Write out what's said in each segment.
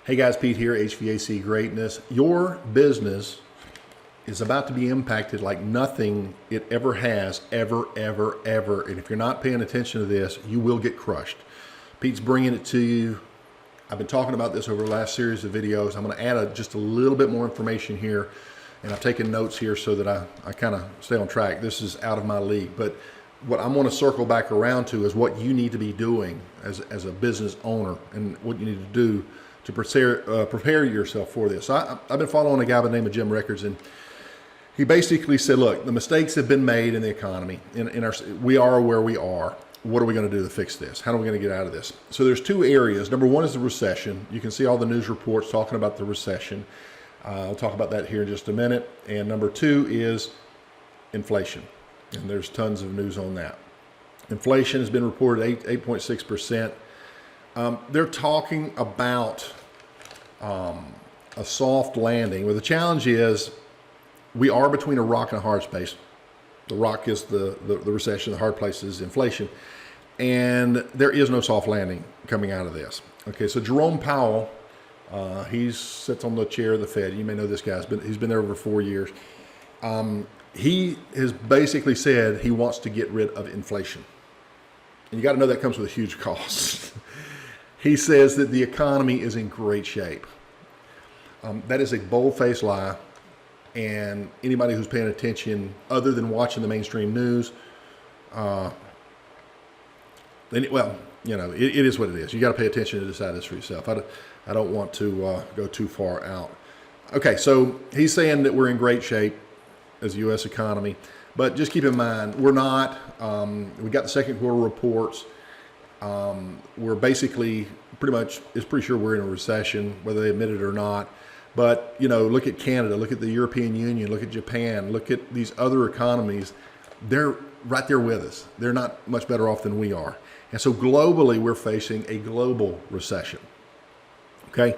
Hey guys, Pete here, HVAC Greatness. Your business is about to be impacted like nothing it ever has, ever. And if you're not paying attention to this, you will get crushed. Pete's bringing it to you. I've been talking about this over the last series of videos. I'm going to add just a little bit more information here, and I've taken notes here so that I kind of stay on track. This is out of my league, but what I'm going to circle back around to is what you need to be doing as a business owner and what you need to do to prepare yourself for this. I've been following a guy by the name of Jim Rickards, and he basically said, look, the mistakes have been made in the economy. We are where we are. What are we going to do to fix this? How are we going to get out of this? So there's two areas. Number one is the recession. You can see all the news reports talking about the recession. I'll talk about that here in just a minute. And number two is inflation. And there's tons of news on that. Inflation has been reported 8.6%. They're talking about a soft landing. Well, the challenge is we are between a rock and a hard space. The rock is the recession, the hard place is inflation. And there is no soft landing coming out of this. Okay, so Jerome Powell, he sits on the chair of the Fed. You may know this guy. He's been there over 4 years. He has basically said he wants to get rid of inflation. And you got to know that comes with a huge cost. He says that the economy is in great shape. That is a bold-faced lie. And anybody who's paying attention, other than watching the mainstream news, well, you know, it is what it is. You got to pay attention to decide this for yourself. I don't want to go too far out. Okay, so he's saying that we're in great shape as a U.S. economy, but just keep in mind, we're not. We got the second quarter reports. We're basically pretty sure we're in a recession, whether they admit it or not. But, you know, look at Canada, look at the European Union, look at Japan, look at these other economies. They're right there with us. They're not much better off than we are. And so globally, we're facing a global recession. Okay?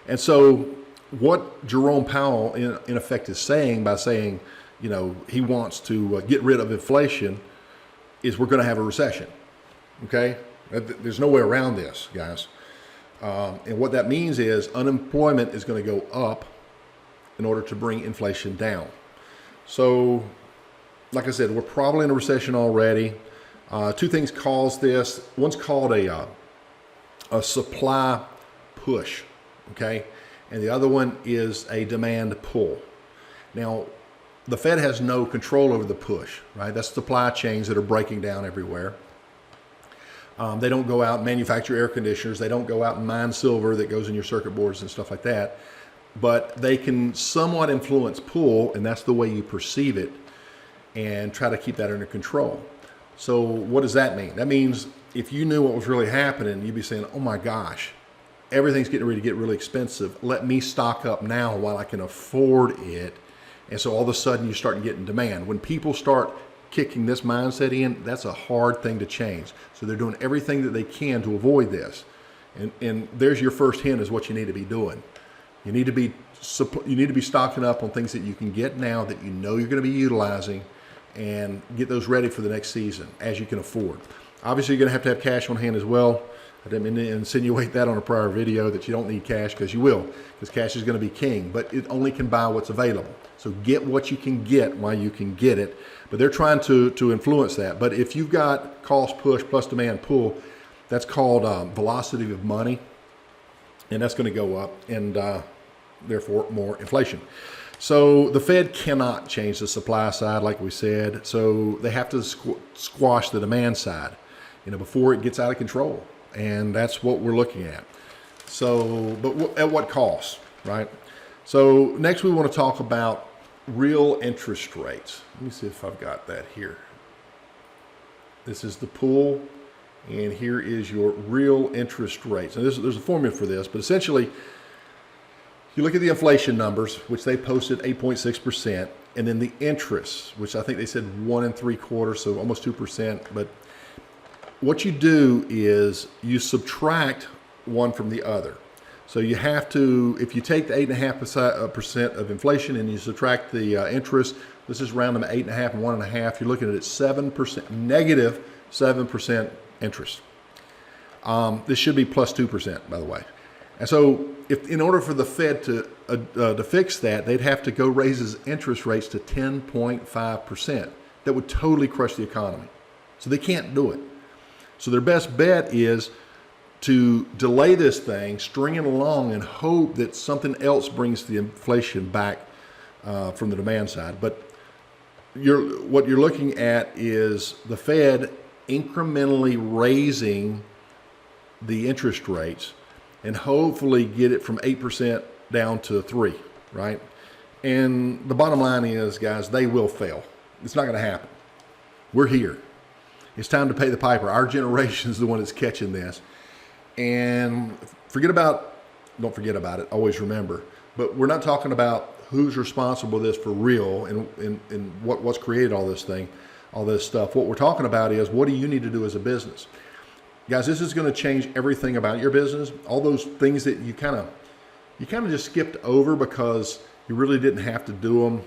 And so what Jerome Powell, in effect, is saying by saying, you know, he wants to get rid of inflation is we're going to have a recession. Okay? There's no way around this, guys. And what that means is unemployment is going to go up in order to bring inflation down. So, like I said, we're probably in a recession already. Two things cause this. One's called a supply push, okay? And the other one is a demand pull. Now, the Fed has no control over the push, right? That's supply chains that are breaking down everywhere. They don't go out and manufacture air conditioners. They don't go out and mine silver that goes in your circuit boards and stuff like that. But they can somewhat influence pull, and that's the way you perceive it, and try to keep that under control. So what does that mean? That means if you knew what was really happening, you'd be saying, oh my gosh, everything's getting ready to get really expensive. Let me stock up now while I can afford it. And so all of a sudden you start getting demand. When people start kicking this mindset in, that's a hard thing to change. So they're doing everything that they can to avoid this. And there's your first hint is what you need to be doing. You need to be stocking up on things that you can get now that you know you're going to be utilizing, and get those ready for the next season as you can afford. Obviously, you're going to have cash on hand as well. I didn't mean to insinuate that on a prior video that you don't need cash, because you will, because cash is going to be king, but it only can buy what's available. So get what you can get while you can get it. But they're trying to influence that. But if you've got cost push plus demand pull, that's called velocity of money, and that's going to go up, and therefore more inflation. So the Fed cannot change the supply side, like we said. So they have to squash the demand side, you know, before it gets out of control. And that's what we're looking at. So, but at what cost, right? So next we want to talk about real interest rates. Let me see if I've got that here. This is the pool, and here is your real interest rates. And there's a formula for this, but essentially, you look at the inflation numbers, which they posted 8.6%, and then the interest, which I think they said 1 3/4, so almost 2%. But what you do is you subtract one from the other. So you have to, if you take the 8.5% of inflation and you subtract the interest, this is round them 8.5 and 1.5. You're looking at 7%, negative 7% interest. This should be plus 2%, by the way. And so if in order for the Fed to fix that, they'd have to go raise his interest rates to 10.5%. That would totally crush the economy. So they can't do it. So their best bet is to delay this thing, string it along, and hope that something else brings the inflation back from the demand side. But what you're looking at is the Fed incrementally raising the interest rates and hopefully get it from 8% down to 3%, right? And the bottom line is, guys, they will fail. It's not going to happen. We're here. It's time to pay the piper. Our generation is the one that's catching this. And don't forget about it, always remember. But we're not talking about who's responsible for this for real and what's created all this stuff. What we're talking about is, what do you need to do as a business? Guys, this is going to change everything about your business. All those things that you kind of just skipped over because you really didn't have to do them,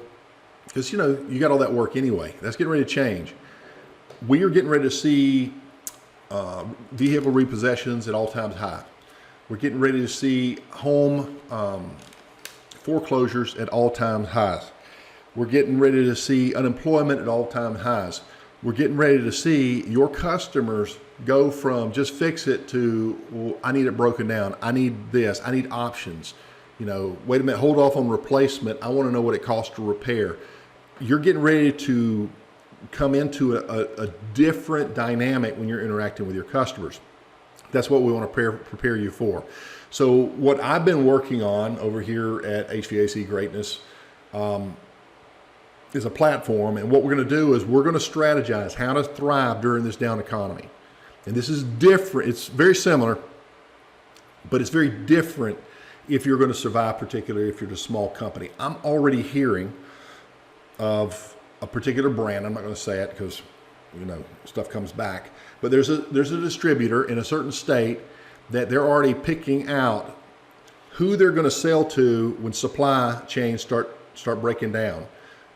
because you got all that work anyway. That's getting ready to change. We are getting ready to see vehicle repossessions at all-time high. We're getting ready to see home foreclosures at all-time highs. We're getting ready to see unemployment at all-time highs. We're getting ready to see your customers go from just fix it to, well, I need it broken down. I need this. I need options. Wait a minute, hold off on replacement. I want to know what it costs to repair. You're getting ready to come into a different dynamic when you're interacting with your customers. That's what we want to prepare you for. So what I've been working on over here at HVAC Greatness is a platform, and what we're going to do is we're going to strategize how to thrive during this down economy. And this is different. It's very similar, but it's very different if you're going to survive, particularly if you're a small company. I'm already hearing of a particular brand. I'm not going to say it because stuff comes back, but there's a distributor in a certain state that they're already picking out who they're going to sell to when supply chains start breaking down.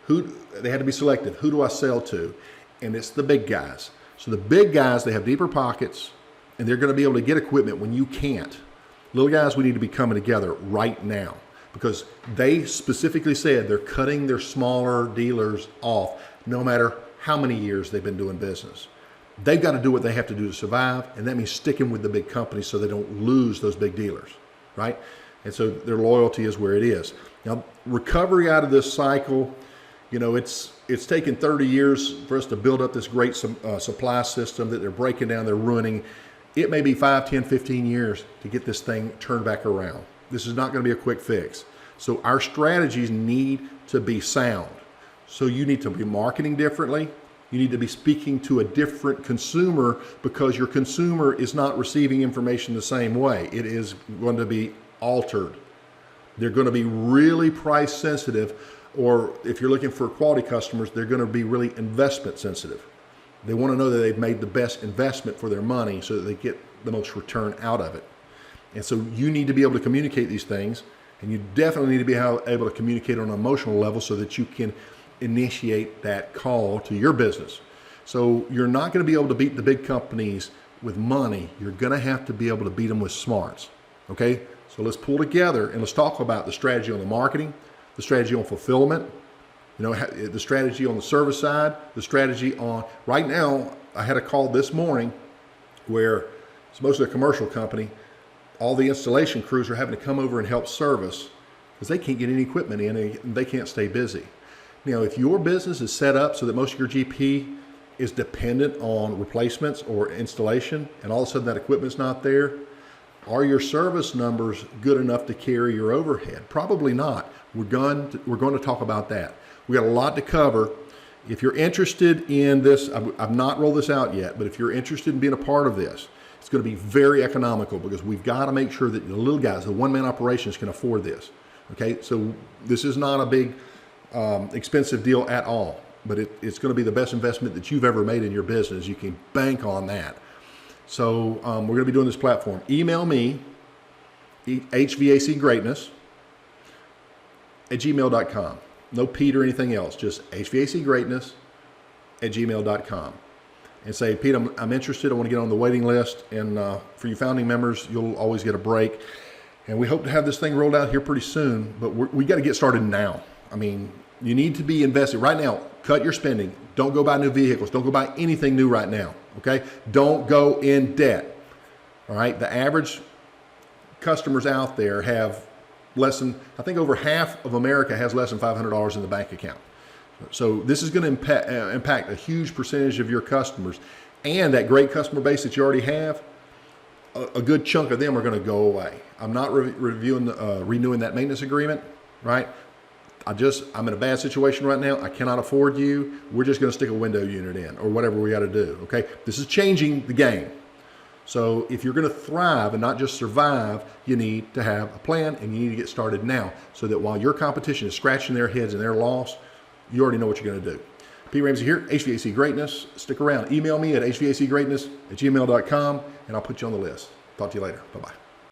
They had to be selective. Who do I sell to? And it's the big guys. So the big guys, they have deeper pockets, and they're going to be able to get equipment when you can't. Little guys, we need to be coming together right now, because they specifically said they're cutting their smaller dealers off no matter how many years they've been doing business. They've got to do what they have to do to survive, and that means sticking with the big companies so they don't lose those big dealers, right? And so their loyalty is where it is. Now, recovery out of this cycle, it's taken 30 years for us to build up this great supply system that they're breaking down, they're ruining. It may be 5, 10, 15 years to get this thing turned back around. This is not going to be a quick fix. So our strategies need to be sound. So you need to be marketing differently. You need to be speaking to a different consumer, because your consumer is not receiving information the same way. It is going to be altered. They're going to be really price sensitive, or if you're looking for quality customers, they're going to be really investment sensitive. They want to know that they've made the best investment for their money so that they get the most return out of it. And so you need to be able to communicate these things, and you definitely need to be able to communicate on an emotional level so that you can initiate that call to your business. So you're not going to be able to beat the big companies with money. You're going to have to be able to beat them with smarts. Okay? So let's pull together and let's talk about the strategy on the marketing, the strategy on fulfillment, the strategy on the service side, the strategy on, right now, I had a call this morning where it's mostly a commercial company. All the installation crews are having to come over and help service because they can't get any equipment in and they can't stay busy. If your business is set up so that most of your GP is dependent on replacements or installation, and all of a sudden that equipment's not there, are your service numbers good enough to carry your overhead? Probably not. We're going to talk about that. We got a lot to cover. If you're interested in this, I've not rolled this out yet, but if you're interested in being a part of this, it's going to be very economical, because we've got to make sure that the little guys, the one-man operations, can afford this. Okay, so this is not a big expensive deal at all, but it's going to be the best investment that you've ever made in your business. You can bank on that. So we're going to be doing this platform. Email me, hvacgreatness@gmail.com. No Pete or anything else, just hvacgreatness@gmail.com. And say, Pete, I'm interested. I want to get on the waiting list. And for you founding members, you'll always get a break. And we hope to have this thing rolled out here pretty soon, but we got to get started now. I mean, you need to be invested right now. Cut your spending. Don't go buy new vehicles. Don't go buy anything new right now, okay? Don't go in debt, all right? The average customers out there have less than, I think over half of America has less than $500 in the bank account. So this is going to impact a huge percentage of your customers, and that great customer base that you already have, a good chunk of them are going to go away. I'm not renewing that maintenance agreement, right? I'm in a bad situation right now. I cannot afford you. We're just going to stick a window unit in or whatever we got to do, okay? This is changing the game. So if you're going to thrive and not just survive, you need to have a plan, and you need to get started now so that while your competition is scratching their heads and they're lost, you already know what you're going to do. P. Ramsey here, HVAC Greatness. Stick around. Email me at hvacgreatness@gmail.com, and I'll put you on the list. Talk to you later. Bye-bye.